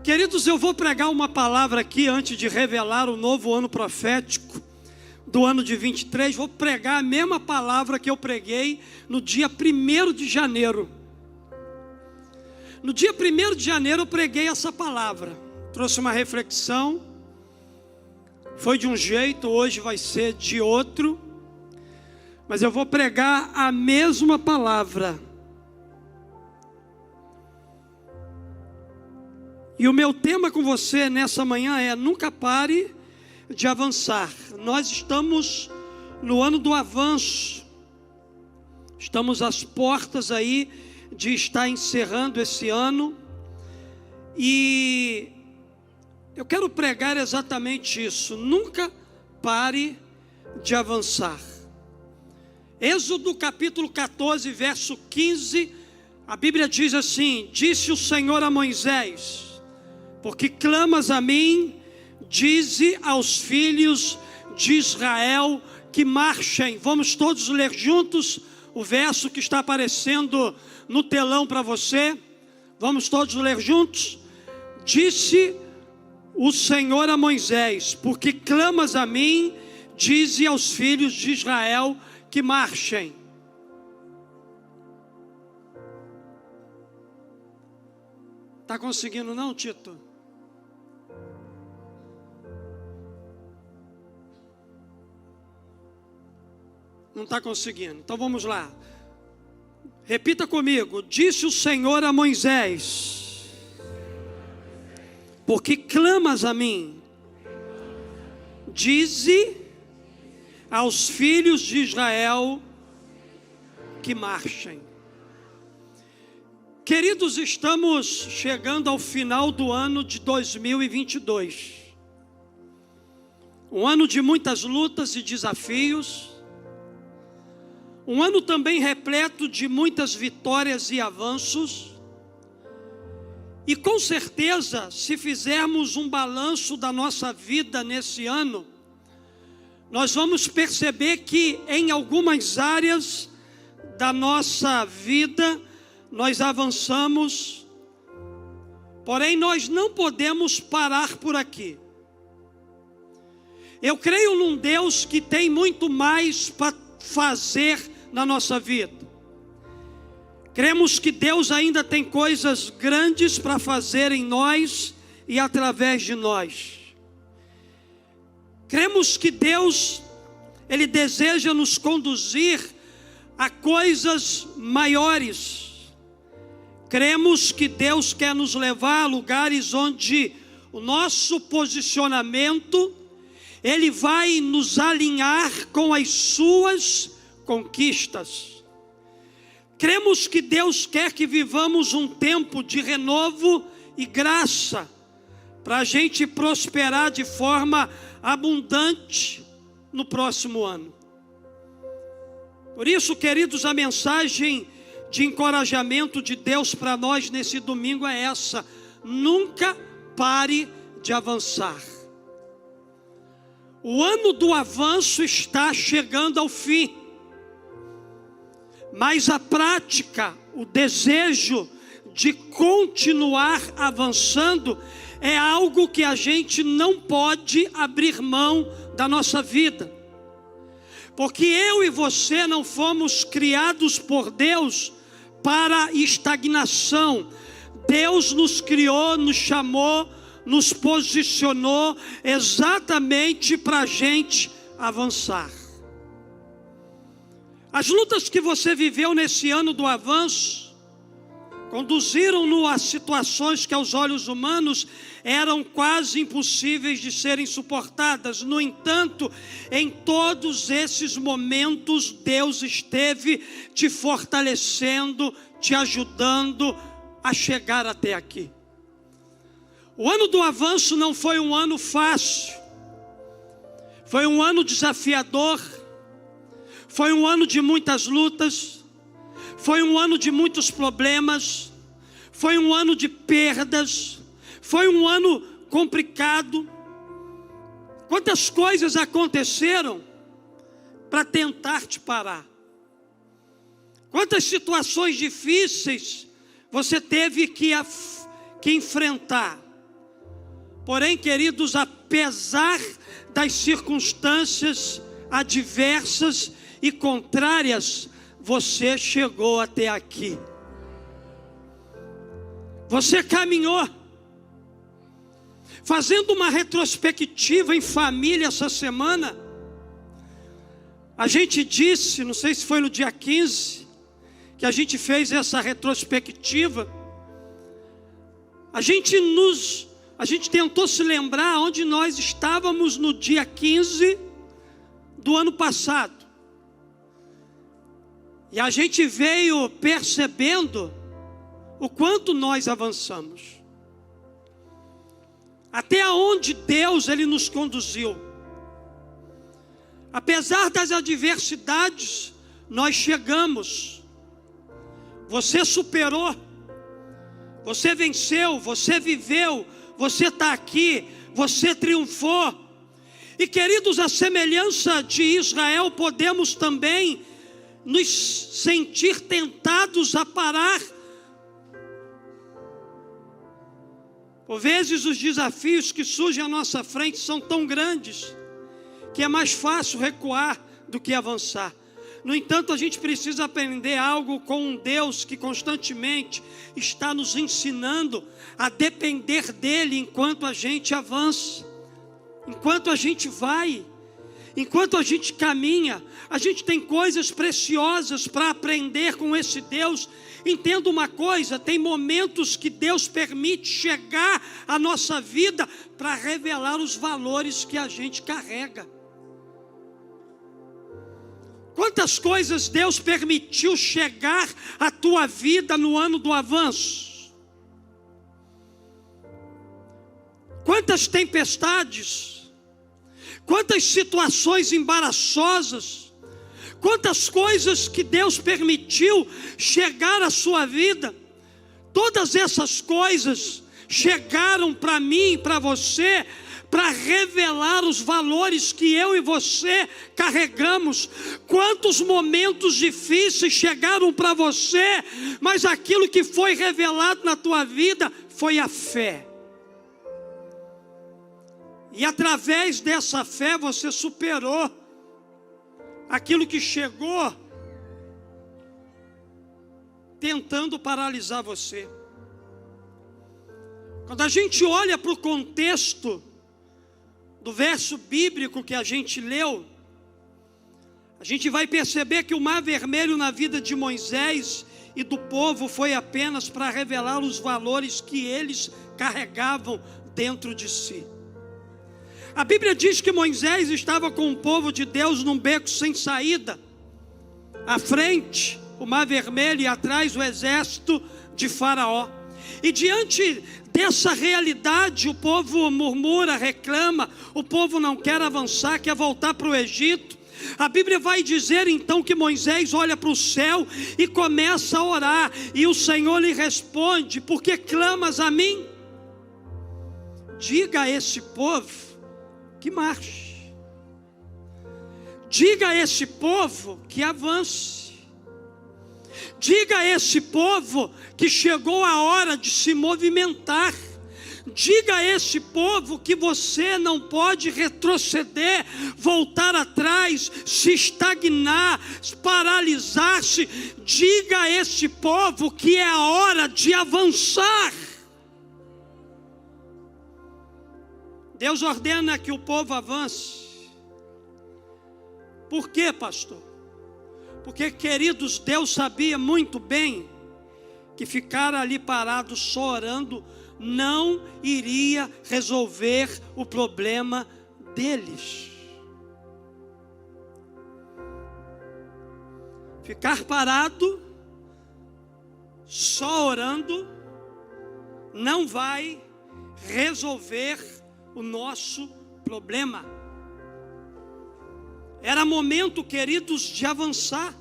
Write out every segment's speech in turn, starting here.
Queridos, eu vou pregar uma palavra aqui antes de revelar o novo ano profético do ano de 23. Vou pregar a mesma palavra que eu preguei no dia 1º de janeiro. No dia 1º de janeiro eu preguei essa palavra. Trouxe uma reflexão. Foi de um jeito, hoje vai ser de outro. Mas eu vou pregar a mesma palavra. E o meu tema com você nessa manhã é: nunca pare de avançar. Nós estamos no ano do avanço. Estamos às portas aí de estar encerrando esse ano. E eu quero pregar exatamente isso: nunca pare de avançar. Êxodo capítulo 14, verso 15, a Bíblia diz assim: disse o Senhor a Moisés: porque clamas a mim, dize aos filhos de Israel que marchem. Vamos todos ler juntos o verso que está aparecendo no telão para você. Vamos todos ler juntos. Disse o Senhor a Moisés: porque clamas a mim, dize aos filhos de Israel que marchem. Está conseguindo não, Tito? Não está conseguindo. Então vamos lá. Repita comigo. Disse o Senhor a Moisés: porque clamas a mim, dize aos filhos de Israel que marchem. Queridos, estamos chegando ao final do ano de 2022. Um ano de muitas lutas e desafios. Um ano também repleto de muitas vitórias e avanços. E com certeza, se fizermos um balanço da nossa vida nesse ano, nós vamos perceber que em algumas áreas da nossa vida nós avançamos, porém nós não podemos parar por aqui. Eu creio num Deus que tem muito mais para fazer na nossa vida. Cremos que Deus ainda tem coisas grandes para fazer em nós e através de nós. Cremos que Deus, Ele deseja nos conduzir a coisas maiores. Cremos que Deus quer nos levar a lugares onde o nosso posicionamento, Ele vai nos alinhar com as suas conquistas. Cremos que Deus quer que vivamos um tempo de renovo e graça, para a gente prosperar de forma abundante no próximo ano. Por isso, queridos, a mensagem de encorajamento de Deus para nós nesse domingo é essa: nunca pare de avançar. O ano do avanço está chegando ao fim, mas a prática, o desejo de continuar avançando é algo que a gente não pode abrir mão da nossa vida, porque eu e você não fomos criados por Deus para estagnação. Deus nos criou, nos chamou, nos posicionou exatamente para a gente avançar. As lutas que você viveu nesse ano do avanço conduziram-no a situações que aos olhos humanos eram quase impossíveis de serem suportadas. No entanto, em todos esses momentos, Deus esteve te fortalecendo, te ajudando a chegar até aqui. O ano do avanço não foi um ano fácil, foi um ano desafiador, foi um ano de muitas lutas, foi um ano de muitos problemas, foi um ano de perdas, foi um ano complicado. Quantas coisas aconteceram para tentar te parar? Quantas situações difíceis você teve que enfrentar? Porém, queridos, apesar das circunstâncias adversas e contrárias, você chegou até aqui. Você caminhou. Fazendo uma retrospectiva em família essa semana, a gente disse, não sei se foi no dia 15, que a gente fez essa retrospectiva. A gente tentou se lembrar onde nós estávamos no dia 15 do ano passado. E a gente veio percebendo o quanto nós avançamos. Até onde Deus Ele nos conduziu. Apesar das adversidades, nós chegamos. Você superou. Você venceu, você viveu, você está aqui, você triunfou. E queridos, a semelhança de Israel, podemos também nos sentir tentados a parar. Por vezes os desafios que surgem à nossa frente são tão grandes, que é mais fácil recuar do que avançar. No entanto, a gente precisa aprender algo com um Deus que constantemente está nos ensinando a depender dEle enquanto a gente avança, enquanto a gente vai, enquanto a gente caminha. A gente tem coisas preciosas para aprender com esse Deus. Entenda uma coisa, tem momentos que Deus permite chegar à nossa vida para revelar os valores que a gente carrega. Quantas coisas Deus permitiu chegar à tua vida no ano do avanço? Quantas tempestades? Quantas situações embaraçosas? Quantas coisas que Deus permitiu chegar à sua vida? Todas essas coisas chegaram para mim e para você para revelar os valores que eu e você carregamos. Quantos momentos difíceis chegaram para você, mas aquilo que foi revelado na tua vida foi a fé. E através dessa fé você superou aquilo que chegou tentando paralisar você. Quando a gente olha para o contexto do verso bíblico que a gente leu, a gente vai perceber que o Mar Vermelho na vida de Moisés e do povo foi apenas para revelar os valores que eles carregavam dentro de si. A Bíblia diz que Moisés estava com o povo de Deus num beco sem saída. À frente, o Mar Vermelho, e atrás o exército de Faraó. E diante dessa realidade, o povo murmura, reclama, o povo não quer avançar, quer voltar para o Egito. A Bíblia vai dizer então que Moisés olha para o céu e começa a orar, e o Senhor lhe responde: por que clamas a mim? Diga a esse povo que marche, diga a esse povo que avance, diga a esse povo que chegou a hora de se movimentar. Diga a esse povo que você não pode retroceder, voltar atrás, se estagnar, paralisar-se. Diga a esse povo que é a hora de avançar. Deus ordena que o povo avance. Por quê, pastor? Porque, queridos, Deus sabia muito bem que ficar ali parado só orando não iria resolver o problema deles. Ficar parado só orando não vai resolver o nosso problema. Era momento, queridos, de avançar.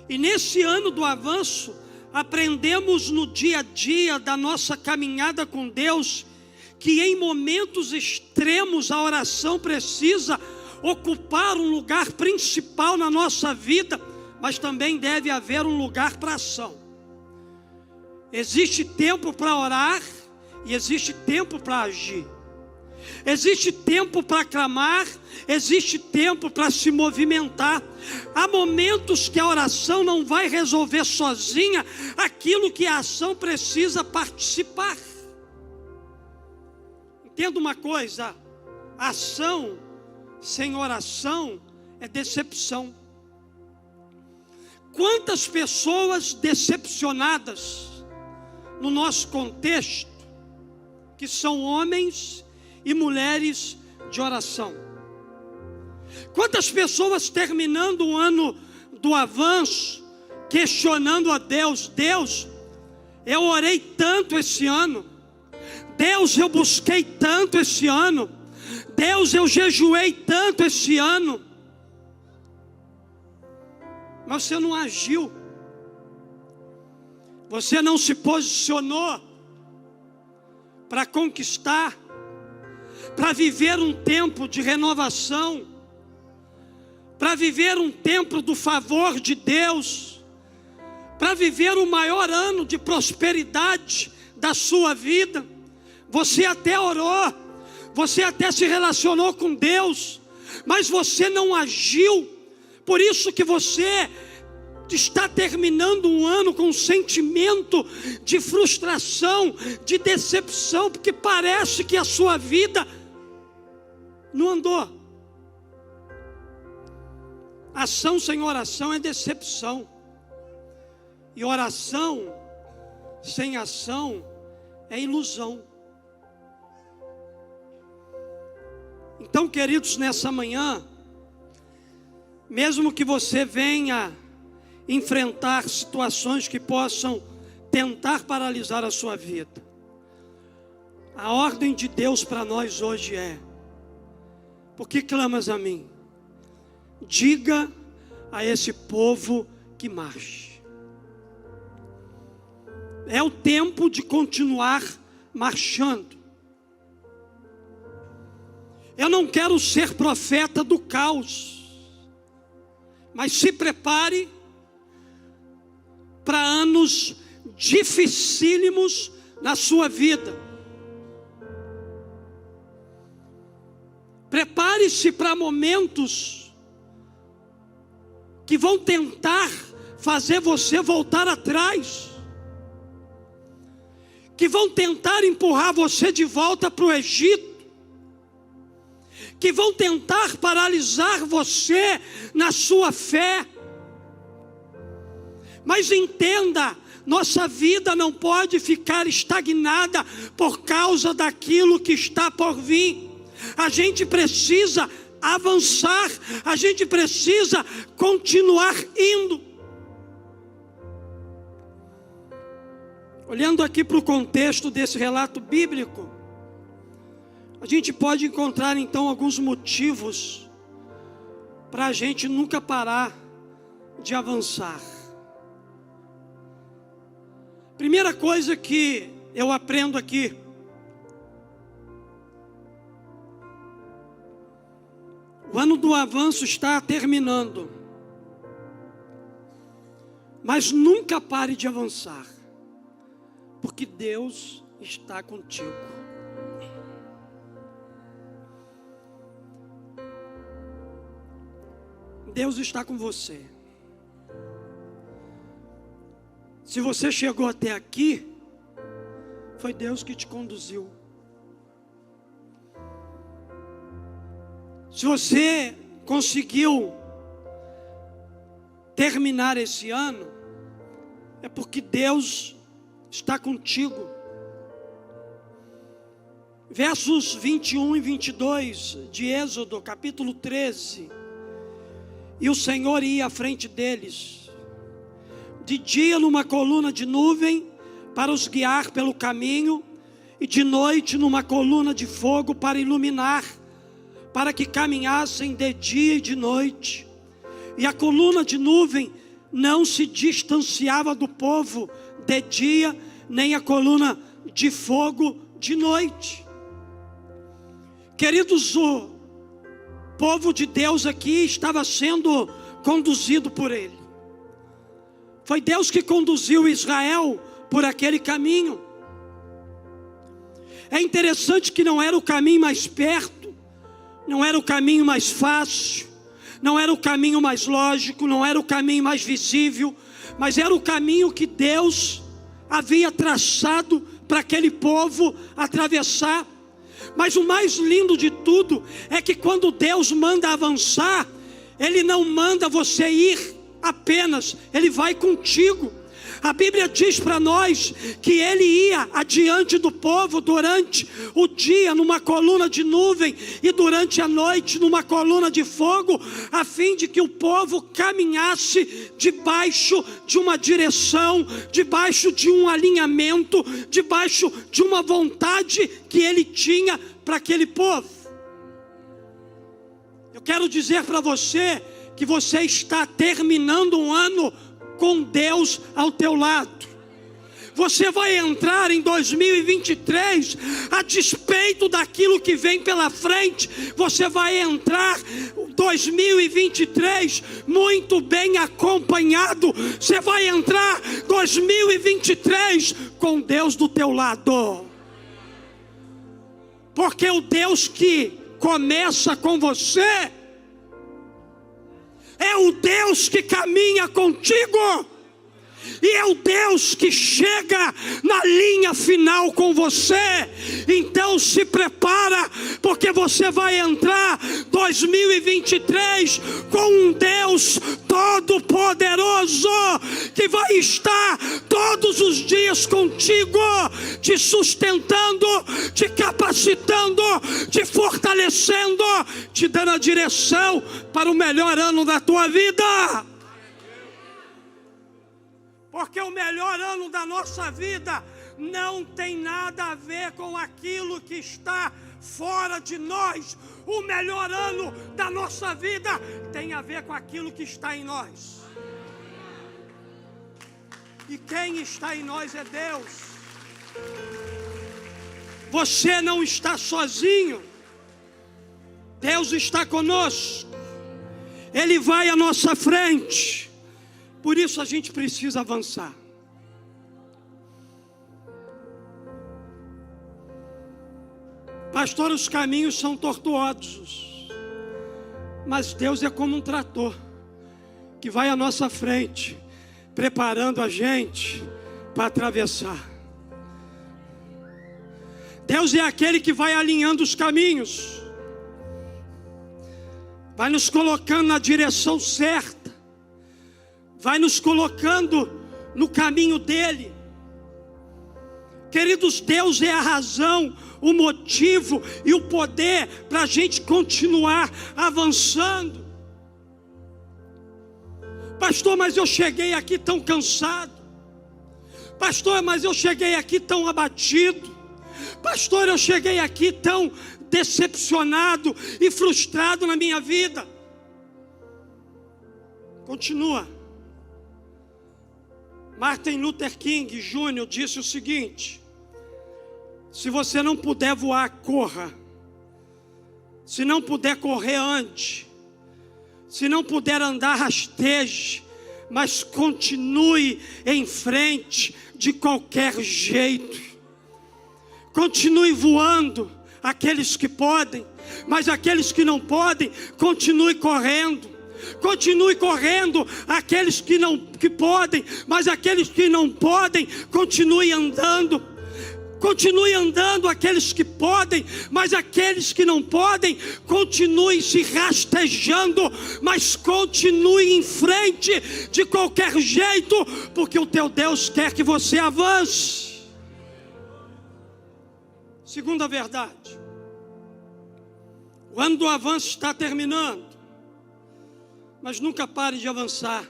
E nesse ano do avanço, aprendemos no dia a dia da nossa caminhada com Deus, que em momentos extremos a oração precisa ocupar um lugar principal na nossa vida, mas também deve haver um lugar para ação. Existe tempo para orar E existe tempo para agir. Existe tempo para clamar, existe tempo para se movimentar. Há momentos que a oração não vai resolver sozinha aquilo que a ação precisa participar. Entenda uma coisa: ação sem oração é decepção. Quantas pessoas decepcionadas no nosso contexto, que são homens e mulheres de oração. Quantas pessoas terminando o ano do avanço, questionando a Deus: Deus, eu orei tanto esse ano, Deus, eu busquei tanto esse ano, Deus, eu jejuei tanto esse ano, mas você não agiu, você não se posicionou para conquistar, para viver um tempo de renovação, para viver um tempo do favor de Deus, para viver o maior ano de prosperidade da sua vida. Você até orou, você até se relacionou com Deus, mas você não agiu. Por isso que você está terminando um ano com um sentimento de frustração, de decepção, porque parece que a sua vida não andou. Ação sem oração é decepção, e oração sem ação é ilusão. Então, queridos, nessa manhã, mesmo que você venha enfrentar situações que possam tentar paralisar a sua vida, a ordem de Deus para nós hoje é: por que clamas a mim? Diga a esse povo que marche. É o tempo de continuar marchando. Eu não quero ser profeta do caos, mas se prepare para anos dificílimos na sua vida. Prepare-se para momentos que vão tentar fazer você voltar atrás, que vão tentar empurrar você de volta para o Egito, que vão tentar paralisar você na sua fé. Mas entenda, nossa vida não pode ficar estagnada por causa daquilo que está por vir. A gente precisa avançar, a gente precisa continuar indo. Olhando aqui para o contexto desse relato bíblico, a gente pode encontrar então alguns motivos para a gente nunca parar de avançar. Primeira coisa que eu aprendo aqui: o ano do avanço está terminando, mas nunca pare de avançar, porque Deus está contigo. Deus está com você. Se você chegou até aqui, foi Deus que te conduziu. Se você conseguiu terminar esse ano, é porque Deus está contigo. Versos 21 e 22 de Êxodo, capítulo 13. E o Senhor ia à frente deles, de dia numa coluna de nuvem para os guiar pelo caminho, e de noite numa coluna de fogo para iluminar, para que caminhassem de dia e de noite. E a coluna de nuvem não se distanciava do povo de dia, nem a coluna de fogo de noite. Queridos, o povo de Deus aqui estava sendo conduzido por Ele. Foi Deus que conduziu Israel por aquele caminho. É interessante que não era o caminho mais perto, não era o caminho mais fácil, não era o caminho mais lógico, não era o caminho mais visível, mas era o caminho que Deus havia traçado para aquele povo atravessar. Mas o mais lindo de tudo é que quando Deus manda avançar, Ele não manda você ir apenas, Ele vai contigo. A Bíblia diz para nós que Ele ia adiante do povo durante o dia numa coluna de nuvem e durante a noite numa coluna de fogo, a fim de que o povo caminhasse debaixo de uma direção, debaixo de um alinhamento, debaixo de uma vontade que Ele tinha para aquele povo. Eu quero dizer para você que você está terminando um ano com Deus ao teu lado. Você vai entrar em 2023, a despeito daquilo que vem pela frente, você vai entrar 2023 muito bem acompanhado. Você vai entrar 2023 com Deus do teu lado. Porque o Deus que começa com você é o Deus que caminha contigo, e é o Deus que chega na linha final com você. Então se prepara, porque você vai entrar 2023 com um Deus todo-poderoso, que vai estar todos os dias contigo, te sustentando, te capacitando, te fortalecendo, te dando a direção para o melhor ano da tua vida. Porque o melhor ano da nossa vida não tem nada a ver com aquilo que está fora de nós. O melhor ano da nossa vida tem a ver com aquilo que está em nós. E quem está em nós é Deus. Você não está sozinho. Deus está conosco. Ele vai à nossa frente. Por isso a gente precisa avançar. Pastor, os caminhos são tortuosos, mas Deus é como um trator que vai à nossa frente, preparando a gente para atravessar. Deus é aquele que vai alinhando os caminhos, vai nos colocando na direção certa, vai nos colocando no caminho dele. Queridos, Deus é a razão, o motivo e o poder para a gente continuar avançando. Pastor, mas eu cheguei aqui tão cansado. Pastor, mas eu cheguei aqui tão abatido. Pastor, eu cheguei aqui tão decepcionado e frustrado na minha vida. Continua. Martin Luther King Jr. disse o seguinte: se você não puder voar, corra. Se não puder correr, ande. Se não puder andar, rasteje. Mas continue em frente de qualquer jeito. Continue voando, aqueles que podem. Mas aqueles que não podem, continue correndo. Continue correndo, aqueles que podem, mas aqueles que não podem, continue andando. Continue andando, aqueles que podem, mas aqueles que não podem, continue se rastejando, mas continue em frente de qualquer jeito, porque o teu Deus quer que você avance. Segunda verdade: o ano do avanço está terminando. Mas nunca pare de avançar,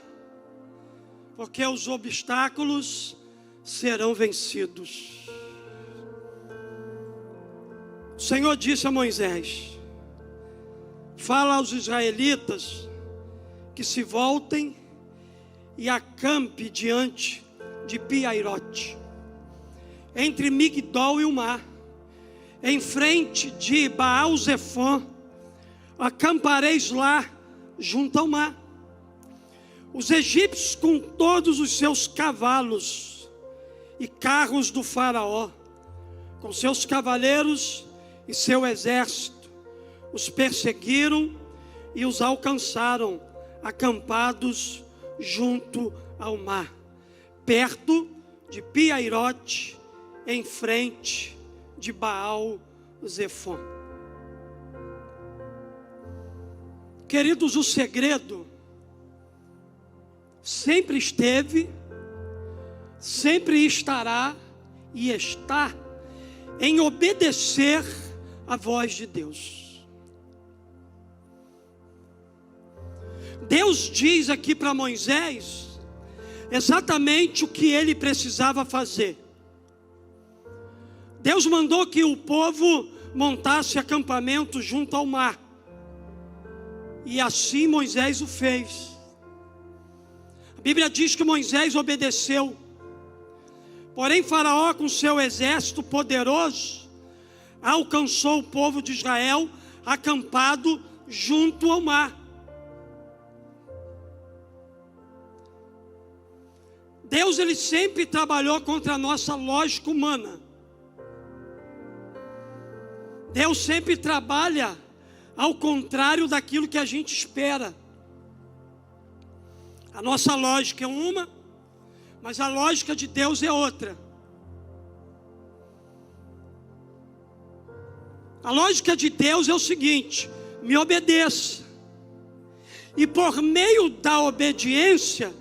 porque os obstáculos serão vencidos. O Senhor disse a Moisés: fala aos israelitas que se voltem e acampe diante de Piairote, entre Migdol e o mar, em frente de Baal-Zefon. Acampareis lá junto ao mar. Os egípcios com todos os seus cavalos e carros do faraó com seus cavaleiros e seu exército, os perseguiram e os alcançaram, acampados junto ao mar, perto de Piairote, em frente de Baal-Zefon. Queridos, o segredo sempre esteve, sempre estará e está em obedecer à voz de Deus. Deus diz aqui para Moisés exatamente o que ele precisava fazer. Deus mandou que o povo montasse acampamento junto ao mar. E assim Moisés o fez. A Bíblia diz que Moisés obedeceu. Porém, Faraó, com seu exército poderoso, alcançou o povo de Israel acampado junto ao mar. Deus, ele sempre trabalhou contra a nossa lógica humana. Deus sempre trabalha ao contrário daquilo que a gente espera. A nossa lógica é uma, mas a lógica de Deus é outra. A lógica de Deus é o seguinte: me obedeça. E por meio da obediência,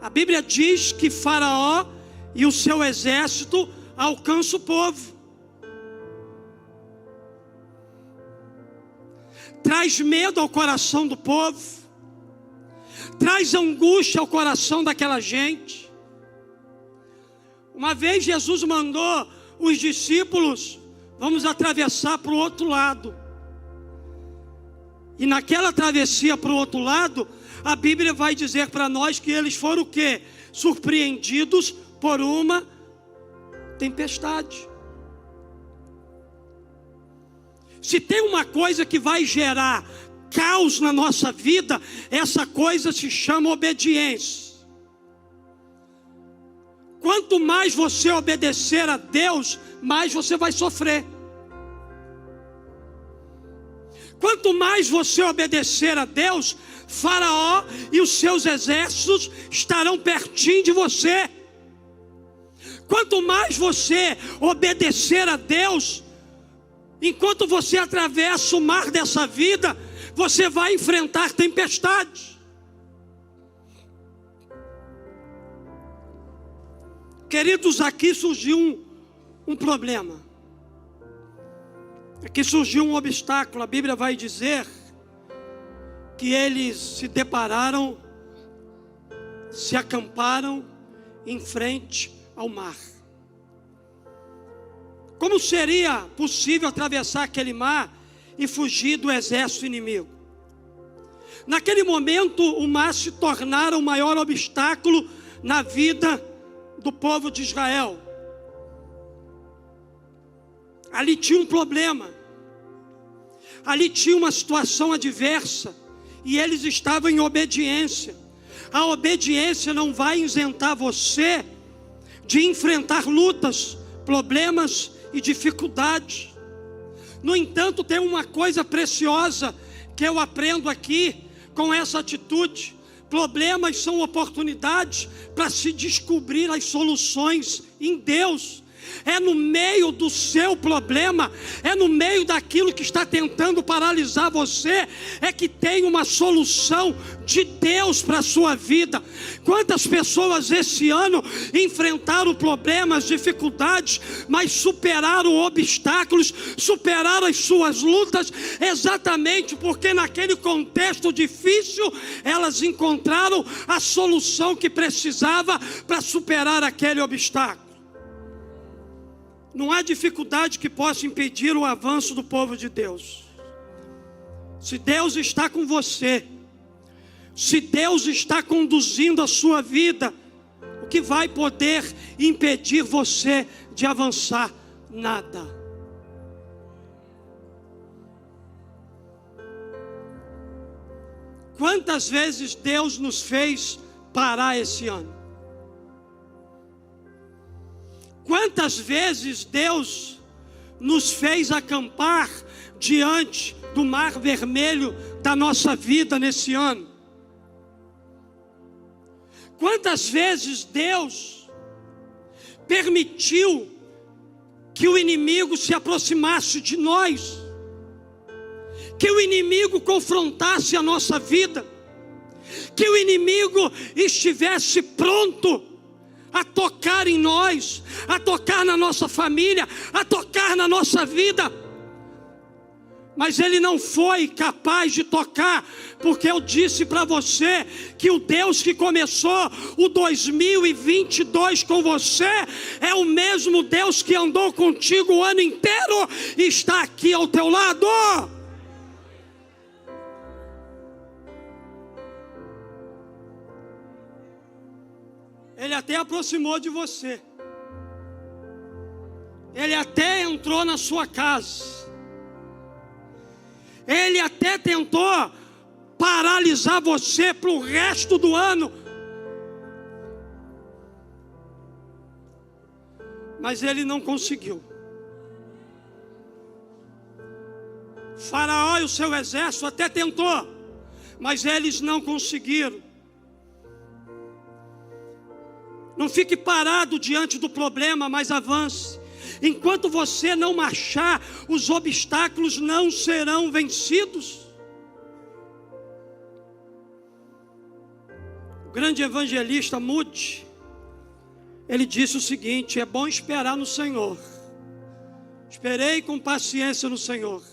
a Bíblia diz que Faraó e o seu exército alcançam o povo. Traz medo ao coração do povo, traz angústia ao coração daquela gente. Uma vez Jesus mandou os discípulos: vamos atravessar para o outro lado. E naquela travessia para o outro lado, a Bíblia vai dizer para nós que eles foram o quê? Surpreendidos por uma tempestade. Se tem uma coisa que vai gerar caos na nossa vida, essa coisa se chama obediência. Quanto mais você obedecer a Deus, mais você vai sofrer. Quanto mais você obedecer a Deus, Faraó e os seus exércitos estarão pertinho de você. Quanto mais você obedecer a Deus, enquanto você atravessa o mar dessa vida, você vai enfrentar tempestades. Queridos, aqui surgiu um problema. Aqui surgiu um obstáculo. A Bíblia vai dizer que eles se depararam, se acamparam em frente ao mar. Como seria possível atravessar aquele mar e fugir do exército inimigo? Naquele momento, o mar se tornara o maior obstáculo na vida do povo de Israel. Ali tinha um problema, ali tinha uma situação adversa, e eles estavam em obediência. A obediência não vai isentar você de enfrentar lutas, problemas e dificuldades. No entanto, tem uma coisa preciosa que eu aprendo aqui com essa atitude: problemas são oportunidades para se descobrir as soluções em Deus. É no meio do seu problema, é no meio daquilo que está tentando paralisar você, é que tem uma solução de Deus para a sua vida. Quantas pessoas esse ano enfrentaram problemas, dificuldades, mas superaram obstáculos, superaram as suas lutas, exatamente porque naquele contexto difícil, elas encontraram a solução que precisava para superar aquele obstáculo. Não há dificuldade que possa impedir o avanço do povo de Deus. Se Deus está com você, se Deus está conduzindo a sua vida, o que vai poder impedir você de avançar? Nada. Quantas vezes Deus nos fez parar esse ano? Quantas vezes Deus nos fez acampar diante do mar vermelho da nossa vida nesse ano? Quantas vezes Deus permitiu que o inimigo se aproximasse de nós, que o inimigo confrontasse a nossa vida, que o inimigo estivesse pronto a tocar em nós, a tocar na nossa família, a tocar na nossa vida, mas ele não foi capaz de tocar, porque eu disse para você que o Deus que começou o 2022 com você é o mesmo Deus que andou contigo o ano inteiro e está aqui ao teu lado. Ele até aproximou de você, ele até entrou na sua casa, ele até tentou paralisar você para o resto do ano, mas ele não conseguiu. Faraó e o seu exército até tentou, mas eles não conseguiram. Não fique parado diante do problema, mas avance. Enquanto você não marchar, os obstáculos não serão vencidos. O grande evangelista Moody, ele disse o seguinte: é bom esperar no Senhor. Esperei com paciência no Senhor.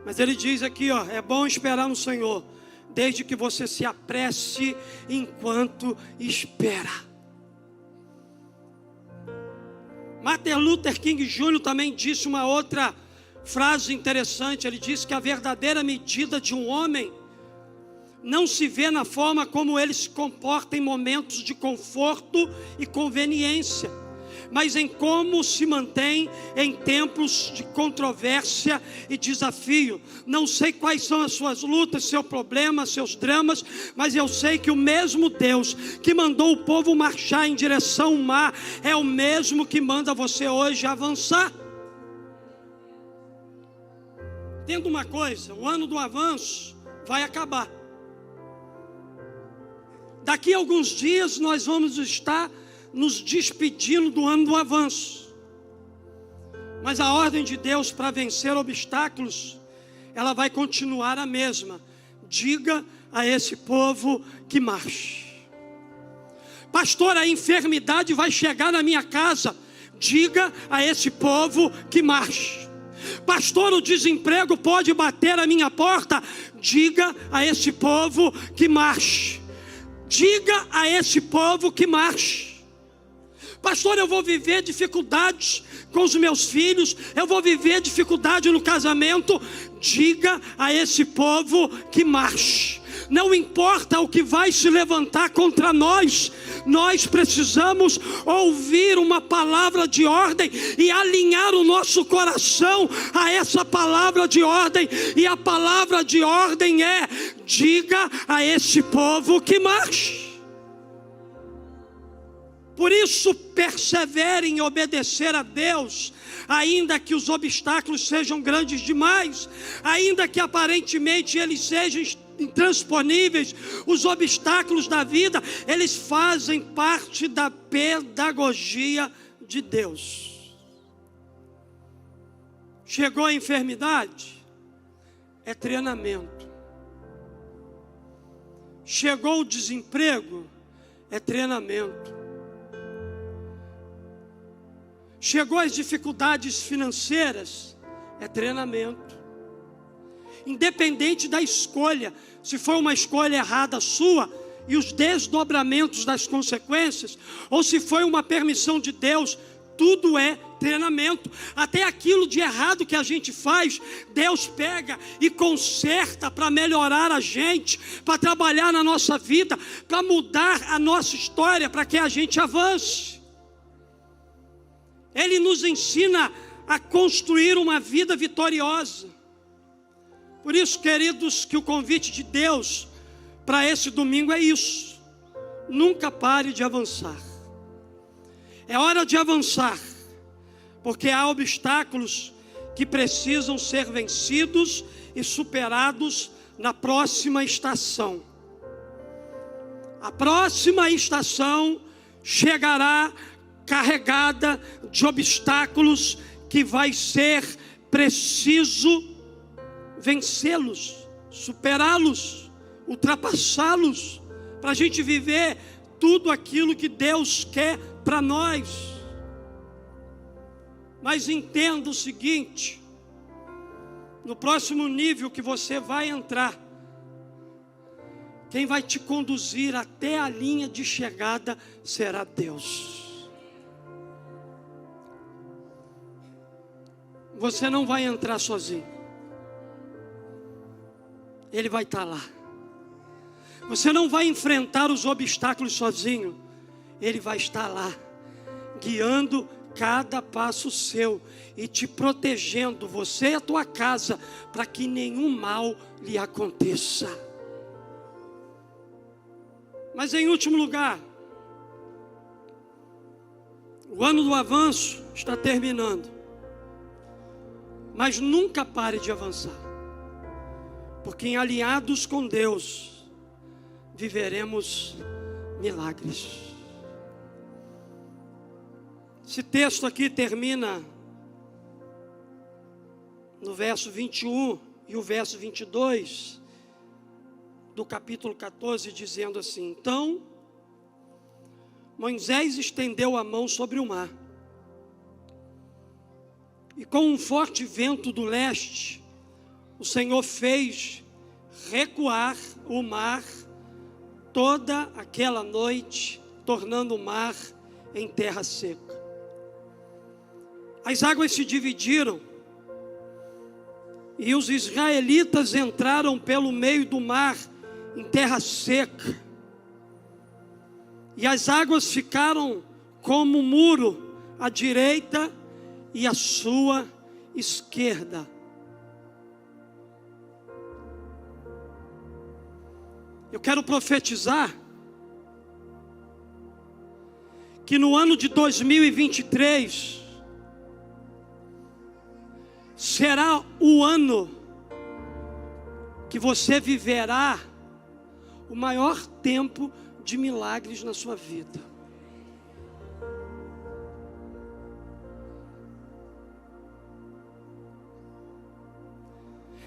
Mas ele diz aqui, é bom esperar no Senhor, desde que você se apresse enquanto espera. Martin Luther King Jr. também disse uma outra frase interessante. Ele disse que a verdadeira medida de um homem não se vê na forma como ele se comporta em momentos de conforto e conveniência, mas em como se mantém em tempos de controvérsia e desafio. Não sei quais são as suas lutas, seus problemas, seus dramas, mas eu sei que o mesmo Deus que mandou o povo marchar em direção ao mar é o mesmo que manda você hoje avançar. Entenda uma coisa: o ano do avanço vai acabar. Daqui a alguns dias nós vamos estar nos despedindo do ano do avanço, mas a ordem de Deus para vencer obstáculos, ela vai continuar a mesma. Diga a esse povo que marche. Pastor, a enfermidade vai chegar na minha casa. Diga a esse povo que marche. Pastor, o desemprego pode bater a minha porta. Diga a esse povo que marche. Diga a esse povo que marche. Pastor, eu vou viver dificuldades com os meus filhos, eu vou viver dificuldade no casamento. Diga a esse povo que marche. Não importa o que vai se levantar contra nós, nós precisamos ouvir uma palavra de ordem e alinhar o nosso coração a essa palavra de ordem. E a palavra de ordem é: diga a esse povo que marche. Por isso, persevere em obedecer a Deus, ainda que os obstáculos sejam grandes demais, ainda que aparentemente eles sejam intransponíveis. Os obstáculos da vida, eles fazem parte da pedagogia de Deus. Chegou a enfermidade, é treinamento. Chegou o desemprego, é treinamento. Chegou as dificuldades financeiras, é treinamento. Independente da escolha, se for uma escolha errada sua e os desdobramentos das consequências, ou se foi uma permissão de Deus, tudo é treinamento. Até aquilo de errado que a gente faz, Deus pega e conserta para melhorar a gente, para trabalhar na nossa vida, para mudar a nossa história, para que a gente avance. Ele nos ensina a construir uma vida vitoriosa. Por isso, queridos, que o convite de Deus para esse domingo é isso: nunca pare de avançar. É hora de avançar, porque há obstáculos que precisam ser vencidos e superados na próxima estação. A próxima estação chegará carregada de obstáculos que vai ser preciso vencê-los, superá-los, ultrapassá-los, para a gente viver tudo aquilo que Deus quer para nós. Mas entenda o seguinte: no próximo nível que você vai entrar, quem vai te conduzir até a linha de chegada será Deus. Você não vai entrar sozinho, Ele vai estar lá. Você não vai enfrentar os obstáculos sozinho, Ele vai estar lá, guiando cada passo seu e te protegendo, você e a tua casa, para que nenhum mal lhe aconteça. Mas em último lugar, o ano do avanço está terminando, mas nunca pare de avançar, porque em alinhados com Deus viveremos milagres. Esse texto aqui termina no verso 21 e o verso 22 do capítulo 14, dizendo assim: então Moisés estendeu a mão sobre o mar, e com um forte vento do leste, o Senhor fez recuar o mar toda aquela noite, tornando o mar em terra seca. As águas se dividiram, e os israelitas entraram pelo meio do mar em terra seca, e as águas ficaram como um muro à direita e à sua esquerda. Eu quero profetizar que no ano de 2023 será o ano que você viverá o maior tempo de milagres na sua vida.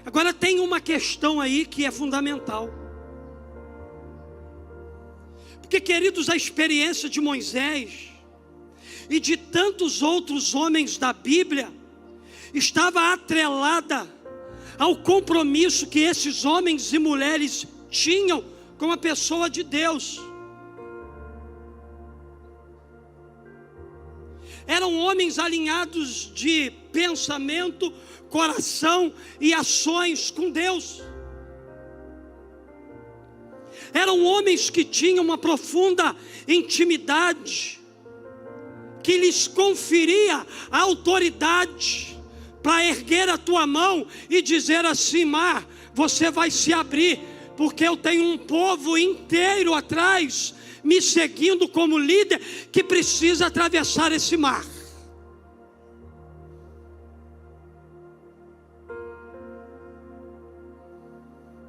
Agora tem uma questão aí que é fundamental. Porque, queridos, a experiência de Moisés e de tantos outros homens da Bíblia estava atrelada ao compromisso que esses homens e mulheres tinham com a pessoa de Deus. Eram homens alinhados de pensamento, coração e ações com Deus. Eram homens que tinham uma profunda intimidade, que lhes conferia a autoridade para erguer a tua mão e dizer assim: mar, você vai se abrir, porque eu tenho um povo inteiro atrás, me seguindo como líder, que precisa atravessar esse mar.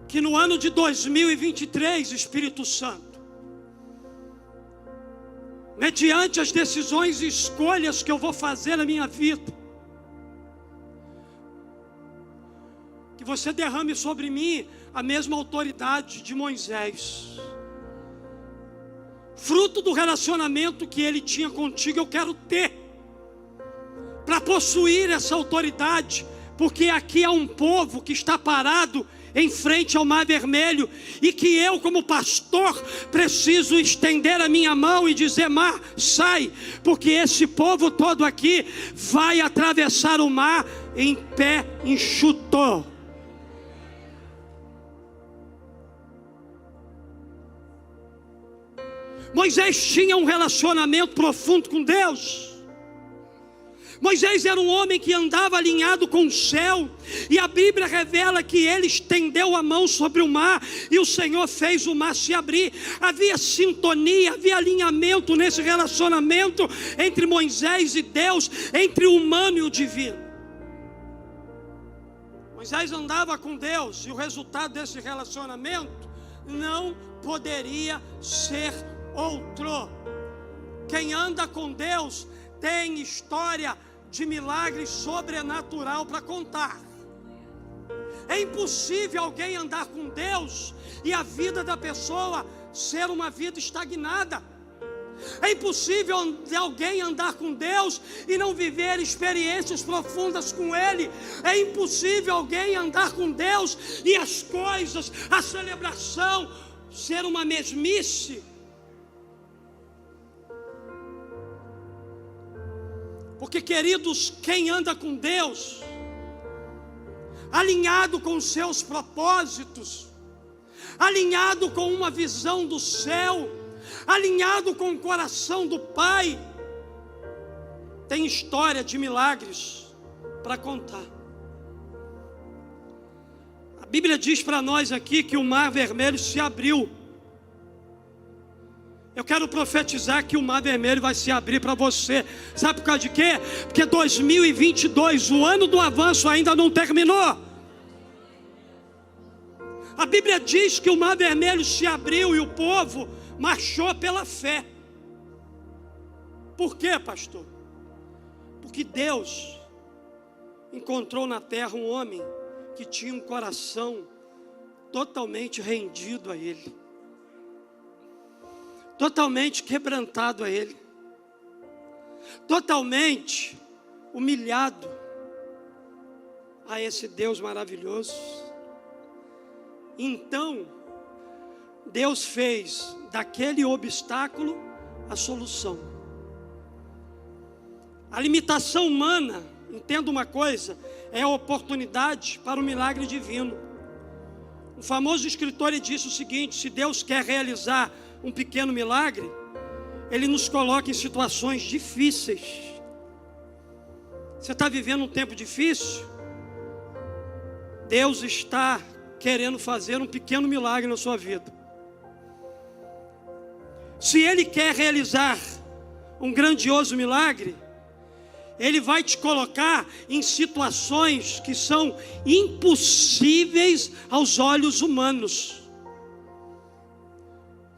Que no ano de 2023, Espírito Santo, mediante as decisões e escolhas que eu vou fazer na minha vida, que você derrame sobre mim a mesma autoridade de Moisés. Fruto do relacionamento que ele tinha contigo, eu quero ter, para possuir essa autoridade, porque aqui há um povo que está parado em frente ao Mar Vermelho, e que eu, como pastor, preciso estender a minha mão e dizer: mar, sai, porque esse povo todo aqui vai atravessar o mar em pé enxuto. Moisés tinha um relacionamento profundo com Deus, Moisés era um homem que andava alinhado com o céu, e a Bíblia revela que ele estendeu a mão sobre o mar, e o Senhor fez o mar se abrir. Havia sintonia, havia alinhamento nesse relacionamento entre Moisés e Deus, entre o humano e o divino. Moisés andava com Deus, e o resultado desse relacionamento não poderia ser outro. Quem anda com Deus tem história de milagre sobrenatural para contar. É impossível alguém andar com Deus e a vida da pessoa ser uma vida estagnada. É impossível alguém andar com Deus e não viver experiências profundas com Ele. É impossível alguém andar com Deus e as coisas, a celebração, ser uma mesmice. Porque, queridos, quem anda com Deus, alinhado com os seus propósitos, alinhado com uma visão do céu, alinhado com o coração do Pai, tem história de milagres para contar. A Bíblia diz para nós aqui que o mar vermelho se abriu. Eu quero profetizar que o mar vermelho vai se abrir para você. Sabe por causa de quê? Porque 2022, o ano do avanço, ainda não terminou. A Bíblia diz que o mar vermelho se abriu e o povo marchou pela fé. Por quê, pastor? Porque Deus encontrou na terra um homem que tinha um coração totalmente rendido a Ele, totalmente quebrantado a Ele, totalmente humilhado a esse Deus maravilhoso. Então, Deus fez daquele obstáculo a solução. A limitação humana, entenda uma coisa, é a oportunidade para o milagre divino. O famoso escritor, ele disse o seguinte: se Deus quer realizar um pequeno milagre, Ele nos coloca em situações difíceis. Você está vivendo um tempo difícil? Deus está querendo fazer um pequeno milagre na sua vida. Se Ele quer realizar um grandioso milagre, Ele vai te colocar em situações que são impossíveis aos olhos humanos.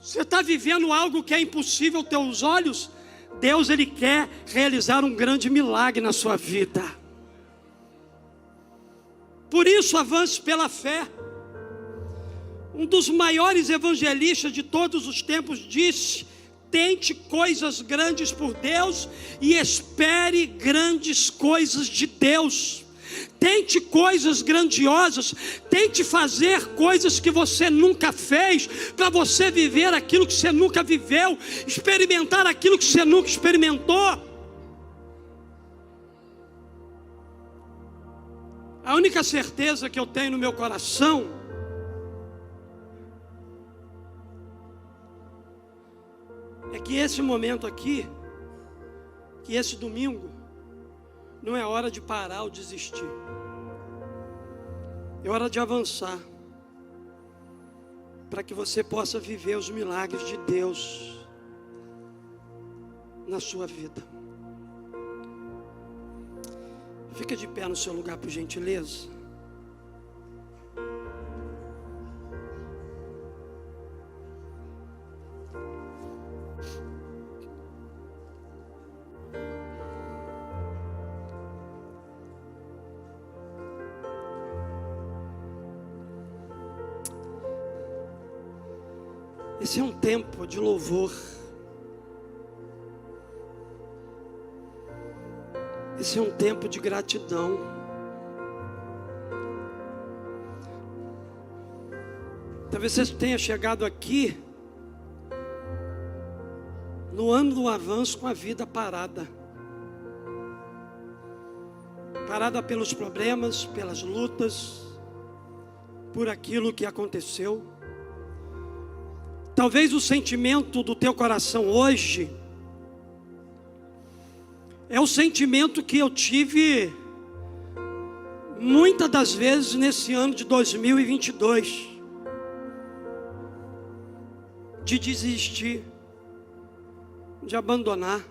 Você está vivendo algo que é impossível aos teus olhos? Deus, Ele quer realizar um grande milagre na sua vida. Por isso, avance pela fé. Um dos maiores evangelistas de todos os tempos disse: tente coisas grandes por Deus e espere grandes coisas de Deus. Tente coisas grandiosas, tente fazer coisas que você nunca fez, para você viver aquilo que você nunca viveu, experimentar aquilo que você nunca experimentou. A única certeza que eu tenho no meu coração é que esse momento aqui, que esse domingo, não é hora de parar ou desistir. É hora de avançar, para que você possa viver os milagres de Deus na sua vida. Fica de pé no seu lugar, por gentileza. Esse é um tempo de louvor. Esse é um tempo de gratidão. Talvez você tenha chegado aqui no ano do avanço com a vida parada. Parada pelos problemas, pelas lutas, por aquilo que aconteceu. Talvez o sentimento do teu coração hoje É o sentimento que eu tive muitas das vezes nesse ano de 2022, de desistir, de abandonar,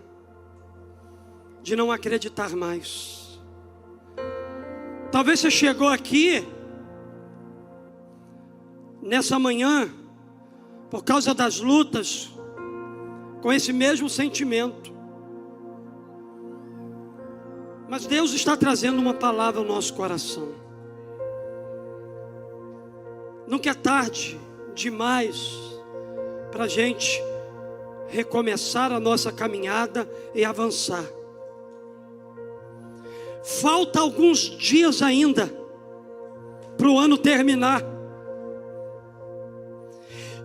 de não acreditar mais. Talvez você chegou aqui nessa manhã por causa das lutas com esse mesmo sentimento. Mas Deus está trazendo uma palavra ao nosso coração. Nunca é tarde demais para a gente recomeçar a nossa caminhada e avançar. Falta alguns dias ainda para o ano terminar.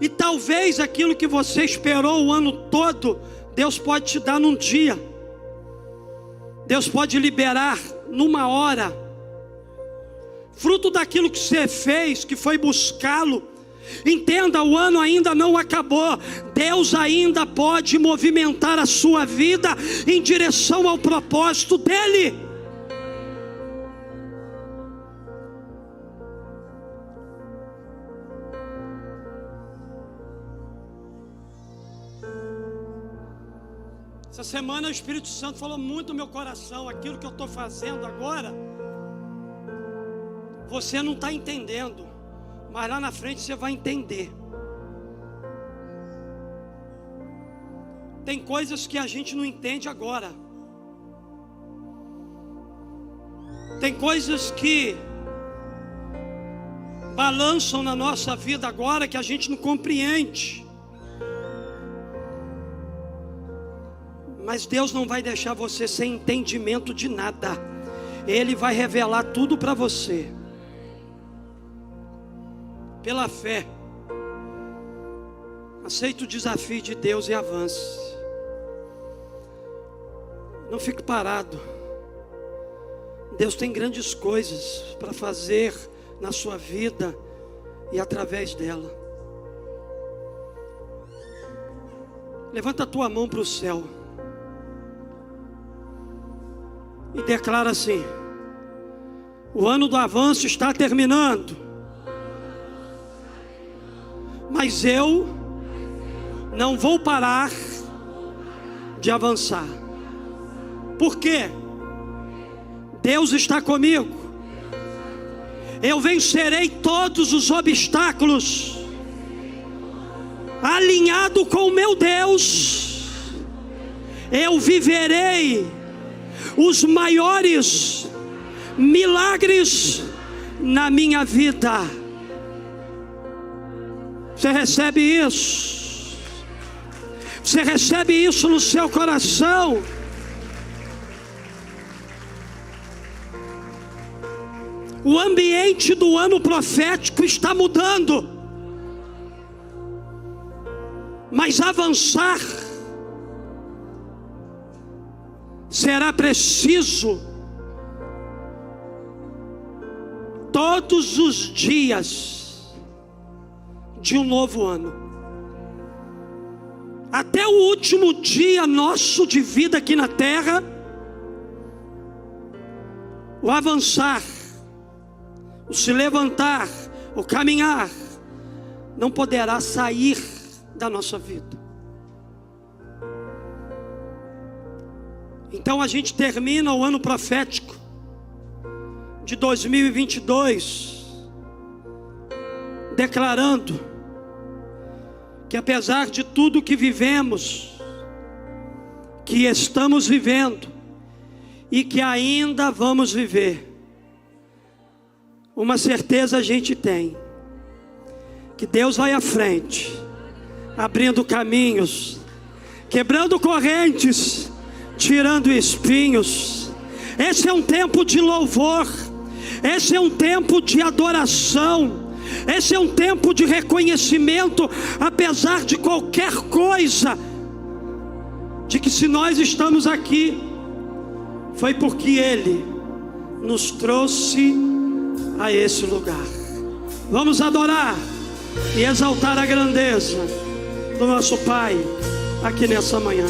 E talvez aquilo que você esperou o ano todo, Deus pode te dar num dia. Deus pode liberar numa hora, fruto daquilo que você fez, que foi buscá-lo. Entenda, o ano ainda não acabou. Deus ainda pode movimentar a sua vida em direção ao propósito dEle. Essa semana o Espírito Santo falou muito no meu coração. Aquilo que eu estou fazendo agora, você não está entendendo, mas lá na frente você vai entender. Tem coisas que a gente não entende agora. Tem coisas que balançam na nossa vida agora que a gente não compreende. Mas Deus não vai deixar você sem entendimento de nada. Ele vai revelar tudo para você. Pela fé, aceite o desafio de Deus e avance. Não fique parado. Deus tem grandes coisas para fazer na sua vida e através dela. Levanta a tua mão para o céu e declara assim: o ano do avanço está terminando, mas eu não vou parar de avançar. Por quê? Deus está comigo. Eu vencerei todos os obstáculos, alinhado com o meu Deus. Eu viverei os maiores milagres na minha vida. Você recebe isso? Você recebe isso no seu coração? O ambiente do ano profético está mudando, mas avançar será preciso todos os dias de um novo ano, até o último dia nosso de vida aqui na terra. O avançar, o se levantar, o caminhar não poderá sair da nossa vida. Então a gente termina o ano profético de 2022 declarando que apesar de tudo que vivemos, que estamos vivendo e que ainda vamos viver, uma certeza a gente tem: que Deus vai à frente, abrindo caminhos, quebrando correntes, tirando espinhos. Esse é um tempo de louvor, esse é um tempo de adoração, esse é um tempo de reconhecimento, apesar de qualquer coisa, de que se nós estamos aqui, foi porque Ele nos trouxe a esse lugar. Vamos adorar e exaltar a grandeza do nosso Pai aqui nessa manhã.